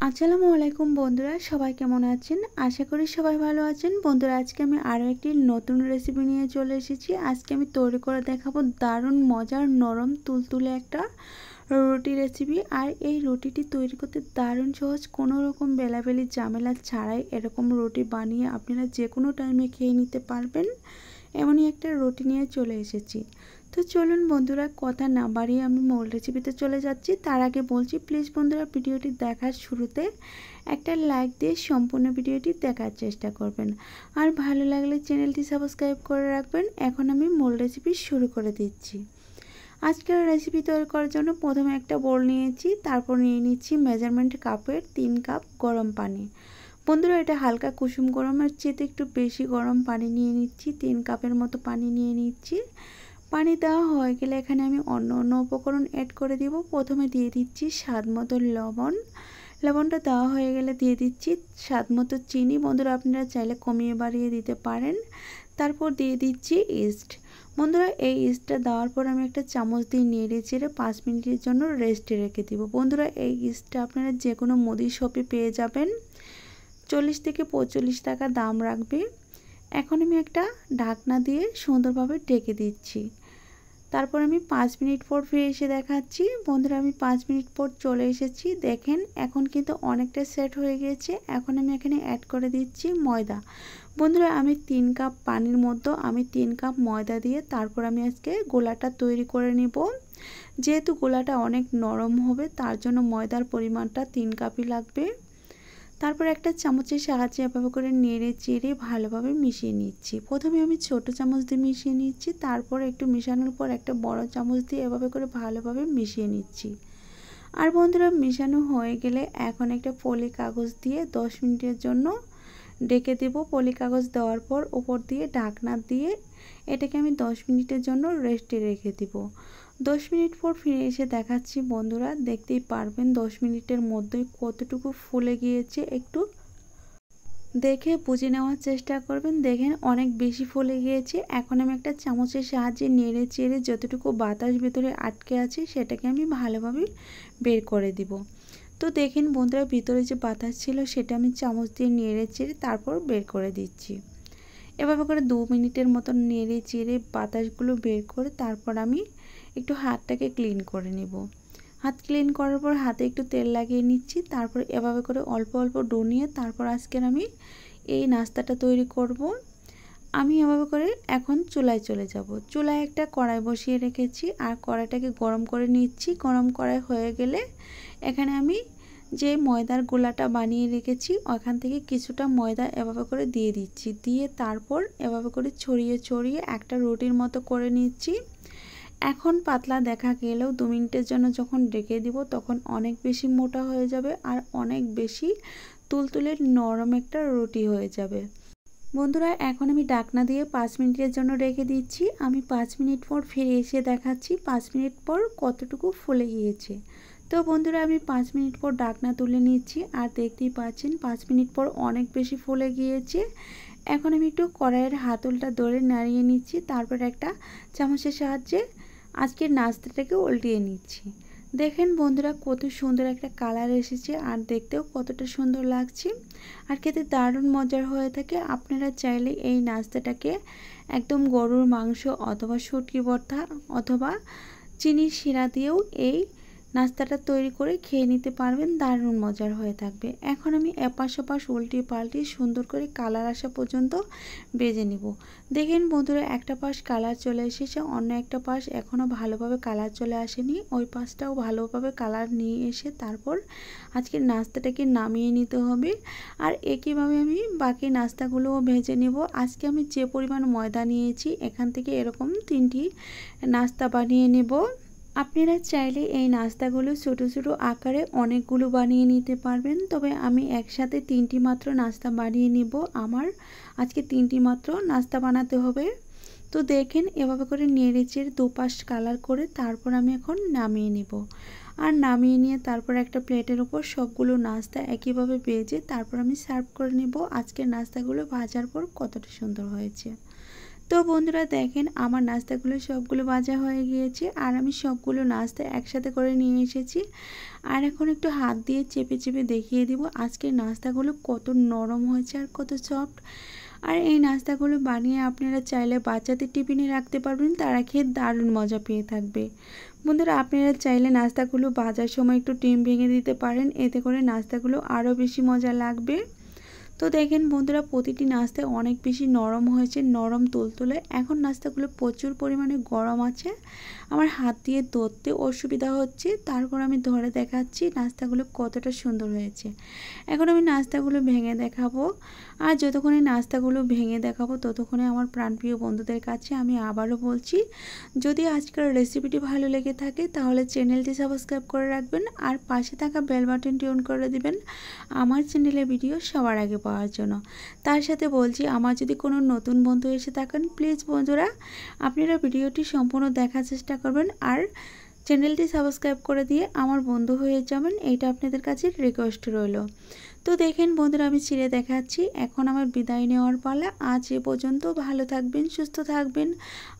আসসালামু আলাইকুম বন্ধুরা, সবাই কেমন আছেন? আশা করি সবাই ভালো আছেন। বন্ধুরা, আজকে আমি আরও একটি নতুন রেসিপি নিয়ে চলে এসেছি। আজকে আমি তৈরি করে দেখাবো দারুণ মজার নরম তুলতুলে একটা রুটি রেসিপি। আর এই রুটিটি তৈরি করতে দারুণ সহজ, কোনো রকম বেলাবেলি ঝামেলা ছাড়াই এরকম রুটি বানিয়ে আপনারা যে কোনো টাইমে খেয়ে নিতে পারবেন। এমনই একটা রুটি নিয়ে চলে এসেছি। তো চলুন বন্ধুরা, কথা না বাড়িয়ে আমি মূল রেসিপিতে চলে যাচ্ছি। তার আগে বলছি, প্লিজ বন্ধুরা ভিডিওটি দেখার শুরুতে একটা লাইক দিয়ে সম্পূর্ণ ভিডিওটি দেখার চেষ্টা করবেন। আর ভালো লাগলে চ্যানেলটি সাবস্ক্রাইব করে রাখবেন। এখন আমি মূল রেসিপি শুরু করে দিচ্ছি। আজকের রেসিপি তৈরি করার জন্য প্রথমে একটা বোল নিয়েছি, তারপর নিয়ে নিচ্ছি মেজারমেন্ট কাপের 3 কাপ গরম পানি। বন্ধুরা, এটা হালকা কুসুম গরমের চেয়ে একটু বেশি গরম পানি নিয়ে নিচ্ছি। 3 কাপের মতো পানি নিয়ে নিচ্ছি। পানি দেওয়া হয়ে গেলে এখানে আমি অন্য উপকরণ অ্যাড করে দিব। প্রথমে দিয়ে দিচ্ছি স্বাদ মতো লবণ। লবণটা দেওয়া হয়ে গেলে দিয়ে দিচ্ছি স্বাদ মতো চিনি। বন্ধুরা, আপনারা চাইলে কমিয়ে বাড়িয়ে দিতে পারেন। তারপর দিয়ে দিচ্ছি ইস্ট। বন্ধুরা, এই ইস্টটা দেওয়ার পর আমি একটা চামচ দিয়ে নেড়ে চেড়ে 5 মিনিটের জন্য রেস্টে রেখে দিব। বন্ধুরা, এই ইস্টটা আপনারা যে কোনো মুদি শপে পেয়ে যাবেন। 40 থেকে 45 টাকা দাম রাখবে। এখন আমি একটা ঢাকনা দিয়ে সুন্দরভাবে ঢেকে দিচ্ছি। তারপর আমি 5 মিনিট পর ফিরে এসে দেখাচ্ছি। বন্ধুরা, আমি 5 মিনিট পর চলে এসেছি। দেখেন, এখন কিন্তু অনেকটা সেট হয়ে গিয়েছে। এখন আমি এখানে অ্যাড করে দিচ্ছি ময়দা। বন্ধুরা, আমি 3 কাপ পানির মধ্যে আমি 3 কাপ ময়দা দিয়ে তারপর আমি আজকে গোলাটা তৈরি করে নিব। যেহেতু গোলাটা অনেক নরম হবে, তার জন্য ময়দার পরিমাণটা 3 কাপই লাগবে। তারপর একটা চামচের সাহায্যে এভাবে করে নেড়ে চেড়ে ভালোভাবে মিশিয়ে নিচ্ছি। প্রথমে আমি ছোট চামচ দিয়ে মিশিয়ে নিচ্ছি, তারপর একটু মেশানোর পর একটা বড় চামচ দিয়ে এভাবে করে ভালোভাবে মিশিয়ে নিচ্ছি। আর বন্ধুরা, মেশানো হয়ে গেলে এখন একটা পলি কাগজ দিয়ে 10 মিনিটের জন্য ঢেকে দেব। পলি কাগজ দেওয়ার পর উপর দিয়ে ঢাকনা দিয়ে এটাকে আমি 10 মিনিটের জন্য রেস্টে রেখে দিব। 10 মিনিট পর ফিরে এসে দেখাচ্ছি। বন্ধুরা, দেখতেই পারবেন 10 মিনিটের মধ্যেই কতটুকু ফুলে গিয়েছে। একটু দেখে বুঝে নেওয়ার চেষ্টা করবেন। দেখেন, অনেক বেশি ফুলে গিয়েছে। এখন আমি একটা চামচের সাহায্যে নেড়ে চেড়ে যতটুকু বাতাস ভেতরে আটকে আছে সেটাকে আমি ভালোভাবে বের করে দিব। তো দেখেন বন্ধুরা, ভিতরে যে বাতাস ছিল সেটা আমি চামচ দিয়ে নেড়ে চেড়ে তারপর বের করে দিচ্ছি। এভাবে করে 2 মিনিটের মতন নেড়ে চেড়ে বাতাসগুলো বের করে তারপর আমি একটু হাতটাকে ক্লিন করে নেব। হাত ক্লিন করার পর হাতে একটু তেল লাগিয়ে নিচ্ছি। তারপর এভাবে করে অল্প অল্প ডো নিয়ে তারপর আজকের আমি এই নাস্তাটা তৈরি করব। আমি এভাবে করে এখন চুলায় চলে যাব। চুলায় একটা কড়াই বসিয়ে রেখেছি আর কড়াইটাকে গরম করে নিচ্ছি। গরম কড়াই হয়ে গেলে এখানে আমি যে ময়দার গোলাটা বানিয়ে রেখেছি ওখান থেকে কিছুটা ময়দা এভাবে করে দিয়ে দিচ্ছি। দিয়ে তারপর এভাবে করে ছড়িয়ে ছড়িয়ে একটা রুটির মতো করে নিচ্ছি। এখন পাতলা দেখা গেলেও 2 মিনিটের জন্য যখন ঢেকে দিব তখন অনেক বেশি মোটা হয়ে যাবে আর অনেক বেশি তুলতুলে নরম একটা রুটি হয়ে যাবে। বন্ধুরা, এখন আমি ঢাকনা দিয়ে 5 মিনিটের জন্য রেখে দিচ্ছি। আমি 5 মিনিট পর ফিরে এসে দেখাচ্ছি 5 মিনিট পর কতটুকু ফুলে গিয়েছে। তো বন্ধুরা, আমি 5 মিনিট পর ঢাকনা তুলে নিচ্ছি আর দেখতেই পাচ্ছেন 5 মিনিট পর অনেক বেশি ফুলে গিয়েছে। এখন আমি একটু কড়াইয়ের হাতলটা ধরে নাড়িয়ে নিচ্ছি। তারপর একটা চামচের সাহায্যে আজকের নাস্তাটাকে উল্টিয়ে নিচ্ছি। দেখেন বন্ধুরা, কত সুন্দর একটা কালার এসেছে আর দেখতেও কতটা সুন্দর লাগছে আর খেতে দারুণ মজার হয়ে থাকে। আপনারা চাইলে এই নাস্তাটাকে একদম গরুর মাংস অথবা শুটকি ভর্তা অথবা চিনির শিরা দিয়েও এই নাস্তাটা তৈরি করে খেয়ে নিতে পারবেন। দারুণ মজার হয়ে থাকবে। এখন আমি এপাশ ওপাশ উল্টিয়ে পাল্টিয়ে সুন্দর করে কালার আসা পর্যন্ত ভেজে নিব। দেখেন বন্ধুরা, একটা পাশ কালার চলে এসেছে, অন্য একটা পাশ এখনও ভালোভাবে কালার চলে আসেনি। ওই পাশটাও ভালোভাবে কালার নিয়ে এসে তারপর আজকের নাস্তাটাকে নামিয়ে নিতে হবে। আর একইভাবে আমি বাকি নাস্তাগুলোও ভেজে নেব। আজকে আমি যে পরিমাণ ময়দা নিয়েছি এখান থেকে এরকম 3টি নাস্তা বানিয়ে নেব। আপনারা চাইলে এই নাস্তাগুলো ছোটো ছোটো আকারে অনেকগুলো বানিয়ে নিতে পারবেন, তবে আমি একসাথে 3টি মাত্র নাস্তা বানিয়ে নিব। আমার আজকে 3টি মাত্র নাস্তা বানাতে হবে। তো দেখেন, এভাবে করে নেড়েচেড়ে দুপাশ কালার করে তারপর আমি এখন নামিয়ে নিব। আর নামিয়ে নিয়ে তারপর একটা প্লেটের উপর সবগুলো নাস্তা একইভাবে ভেজে তারপর আমি সার্ভ করে নিব। আজকের নাস্তাগুলো ভাজার পর কতটা সুন্দর হয়েছে। তো তো বন্ধুরা দেখেন আমার নাস্তাগুলো সবগুলো ভাজা হয়ে গিয়েছে আর আমি সবগুলো নাস্তা একসাথে করে নিয়ে এসেছি। আর এখন একটু হাত দিয়ে চেপে চেপে দেখিয়ে দিব আজকের নাস্তাগুলো কত নরম হয়েছে আর কত সফট। আর এই নাস্তাগুলো বানিয়ে আপনারা চাইলে বাচ্চাদের টিফিনে রাখতে পারবেন, তারা খেয়ে দারুণ মজা পেয়ে থাকবে। বন্ধুরা আপনারা চাইলে নাস্তাগুলো ভাজার সময় একটু ডিম ভেঙে দিতে পারেন, এতে করে নাস্তাগুলো আরও বেশি মজা লাগবে। তো দেখেন বন্ধুরা প্রতিটি নাস্তা অনেক বেশি নরম হয়েছে, নরম তুলতুলে। এখন নাস্তাগুলো প্রচুর পরিমাণে গরম আছে, আমার হাত দিয়ে ধরতে অসুবিধা হচ্ছে, তারপর আমি ধরে দেখাচ্ছি নাস্তাগুলো কতটা সুন্দর হয়েছে। এখন আমি নাস্তাগুলো ভেঙে দেখাবো, আর যতক্ষণে নাস্তাগুলো ভেঙে দেখাবো ততক্ষণে আমার প্রাণপ্রিয় বন্ধুদের কাছে আমি আবারও বলছি, যদি আজকের রেসিপিটি ভালো লেগে থাকে তাহলে চ্যানেলটি সাবস্ক্রাইব করে রাখবেন আর পাশে থাকা বেল বাটনটি অন করে দিবেন আমার চ্যানেলের ভিডিও সবার আগে পাওয়ার জন্য। তার সাথে বলছি, আমার যদি কোনো নতুন বন্ধু এসে থাকেন প্লিজ বন্ধুরা আপনারা ভিডিওটি সম্পূর্ণ দেখার চেষ্টা করবেন আর চ্যানেলটি সাবস্ক্রাইব করে দিয়ে আমার বন্ধু হয়ে যাবেন, এইটা আপনাদের কাছে রিকোয়েস্ট রইল। তো দেখেন বন্ধুরা আমি ছিঁড়ে দেখাচ্ছি, এখন আমার বিদায় নেওয়ার পালা। আজ এ পর্যন্ত, ভালো থাকবেন, সুস্থ থাকবেন,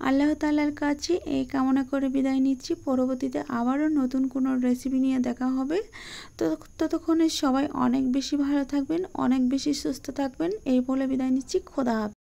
আল্লাহ তাআলার কাছে এই কামনা করে বিদায় নিচ্ছি। পরবর্তীতে আবারও নতুন কোনো রেসিপি নিয়ে দেখা হবে। তো ততক্ষণে সবাই অনেক বেশি ভালো থাকবেন, অনেক বেশি সুস্থ থাকবেন, এই বলে বিদায় নিচ্ছি। খোদা হাফেজ।